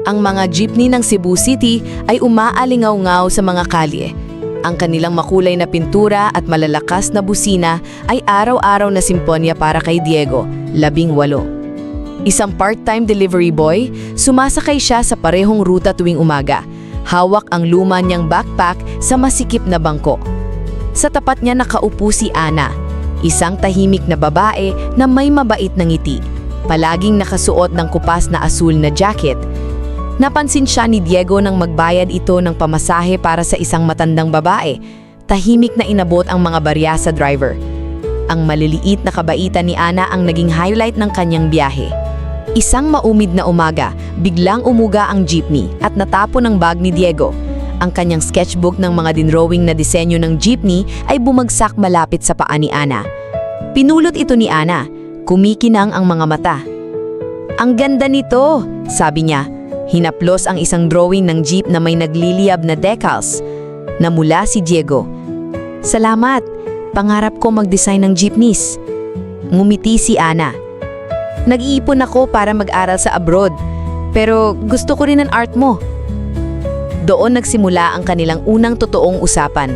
Ang mga jeepney ng Cebu City ay umaalingaw-ngaw sa mga kalye. Ang kanilang makulay na pintura at malalakas na busina ay araw-araw na simponya para kay Diego, 18. Isang part-time delivery boy, sumasakay siya sa parehong ruta tuwing umaga. Hawak ang luma niyang backpack sa masikip na bangko. Sa tapat niya nakaupo si Ana, isang tahimik na babae na may mabait na ngiti. Palaging nakasuot ng kupas na asul na jacket. Napansin siya ni Diego nang magbayad ito ng pamasahe para sa isang matandang babae. Tahimik na inabot ang mga barya sa driver. Ang maliliit na kabaitan ni Ana ang naging highlight ng kanyang biyahe. Isang maumid na umaga, biglang umuga ang jeepney at natapon ang bag ni Diego. Ang kanyang sketchbook ng mga dinrowing na disenyo ng jeepney ay bumagsak malapit sa paa ni Ana. Pinulot ito ni Ana. Kumikinang ang mga mata. "Ang ganda nito," sabi niya. Hinaplos ang isang drawing ng jeep na may nagliliyab na decals. Namula si Diego. "Salamat. Pangarap ko mag-design ng jeepneys." Ngumiti si Ana. "Nag-iipon ako para mag-aral sa abroad. Pero gusto ko rin ang art mo." Doon nagsimula ang kanilang unang totoong usapan.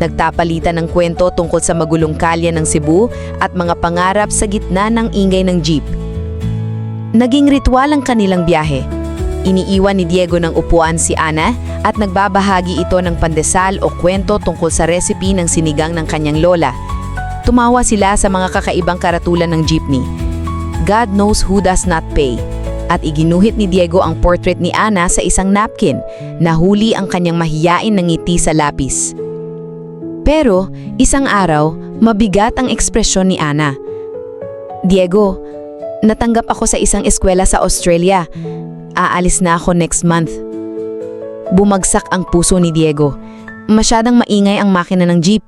Nagtapalitan ng kwento tungkol sa magulong kalye ng Cebu at mga pangarap sa gitna ng ingay ng jeep. Naging ritual ang kanilang biyahe. Iniiwan ni Diego ng upuan si Ana at nagbabahagi ito ng pandesal o kwento tungkol sa recipe ng sinigang ng kanyang lola. Tumawa sila sa mga kakaibang karatulan ng jeepney. God knows who does not pay. At iginuhit ni Diego ang portrait ni Ana sa isang napkin. Nahuli ang kanyang mahiyain na ngiti sa lapis. Pero, isang araw, mabigat ang ekspresyon ni Ana. "Diego, natanggap ako sa isang eskwela sa Australia. Aalis na ako next month." Bumagsak ang puso ni Diego. Masyadang maingay ang makina ng jeep.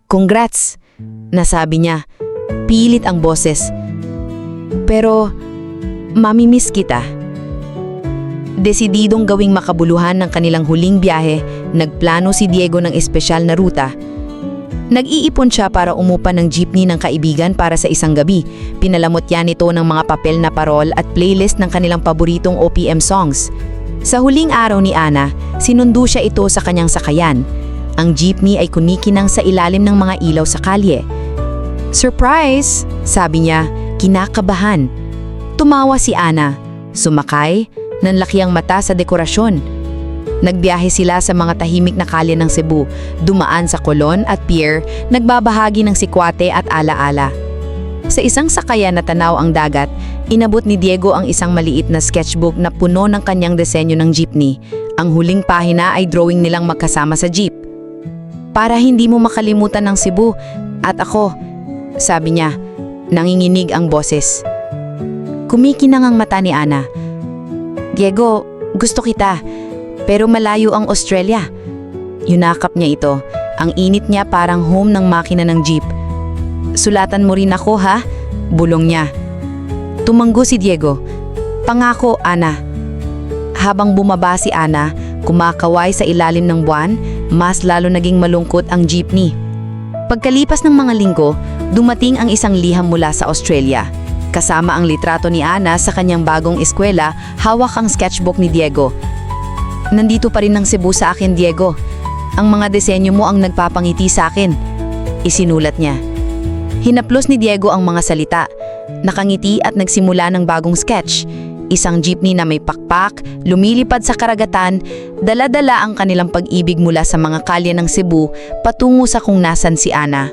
"Congrats," nasabi niya. Pilit ang boses. "Pero, mamimiss kita." Desididong gawing makabuluhan ng kanilang huling biyahe, nagplano si Diego ng espesyal na ruta. Nag-iipon siya para umupa ng jeepney ng kaibigan para sa isang gabi. Pinalamot yan ito ng mga papel na parol at playlist ng kanilang paboritong OPM songs. Sa huling araw ni Ana, sinundo siya ito sa kanyang sakayan. Ang jeepney ay kunikinang sa ilalim ng mga ilaw sa kalye. "Surprise!" sabi niya, kinakabahan. Tumawa si Ana. Sumakay, nanlaki ang mata sa dekorasyon. Nagbiyahe sila sa mga tahimik na kalye ng Cebu, dumaan sa Colon at Pier, nagbabahagi ng sikwate at alaala. Sa isang sakayan na tanaw ang dagat, inabot ni Diego ang isang maliit na sketchbook na puno ng kanyang disenyo ng jeepney. Ang huling pahina ay drawing nilang magkasama sa jeep. "Para hindi mo makalimutan ng Cebu at ako," sabi niya. Nanginginig ang boses. Kumikinang ang mata ni Ana. "Diego, gusto kita. Pero malayo ang Australia." Yunakap niya ito. Ang init niya parang home ng makina ng jeep. "Sulatan mo rin ako, ha?" bulong niya. Tumanggo si Diego. "Pangako, Ana." Habang bumaba si Ana, kumakaway sa ilalim ng buwan, mas lalo naging malungkot ang jeepney. Pagkalipas ng mga linggo, dumating ang isang liham mula sa Australia. Kasama ang litrato ni Ana sa kanyang bagong eskwela, hawak ang sketchbook ni Diego. "Nandito pa rin ang Cebu sa akin, Diego. Ang mga disenyo mo ang nagpapangiti sa akin," isinulat niya. Hinaplos ni Diego ang mga salita. Nakangiti at nagsimula ng bagong sketch. Isang jeepney na may pakpak, lumilipad sa karagatan, dala-dala ang kanilang pag-ibig mula sa mga kalye ng Cebu patungo sa kung nasan si Ana.